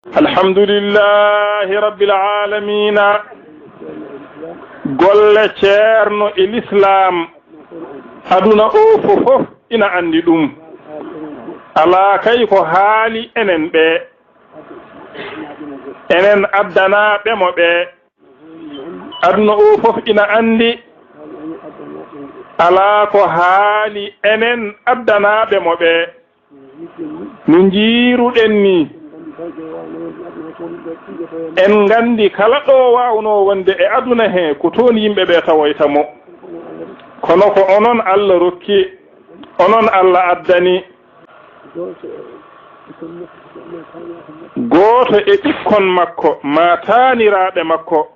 alhamdulillahi rabbil alamina golle ceerno e l'islam aduna o fof ina andi ɗum ala kay ko haali enen ɓe enen addanaɓe mo ɓe aduna o fof ina andi ala ko haali enen addanaɓe mo ɓe no jiiruɗen ni en gandi kala ɗo wawno wonde e aduna he ko toon yimɓe ɓe tawoyta mo kono ko onon Allah rokki onon Allah addani gooto e ɓikkon makko ma taaniraaɓe makko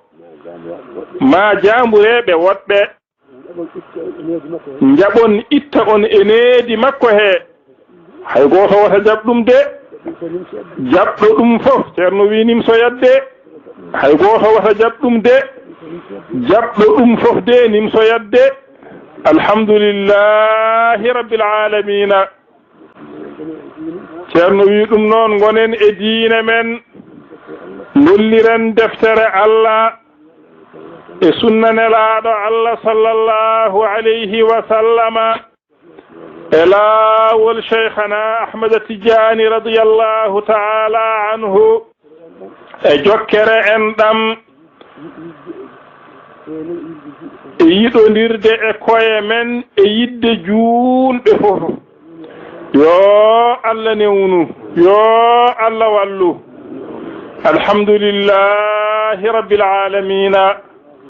ma jaambureeɓe woɗɓe njaɓon itta on e needi makko he hay gooto wota jaɓɗum de jaɓɗo ɗum fof ceerno wi nimso yadde hay gooto wota jaɓɗum de jaɓɗo ɗum fof de nimso yadde alhamdulillahi rabbil alamina ceerno wi ɗum noon gonen e diine men lolliren deftere Allah e sunna nelaaɗo Allah sallallahu alayhi wa sallama e laawol cheikhana Ahmada Tidiani radiyallahu taala anhu e jokkere en ɗam e yiɗodirde e koye men e yidde juulɓe fof yo Allah newnu yo Allah wallu alhamdulillahi rabbil alamina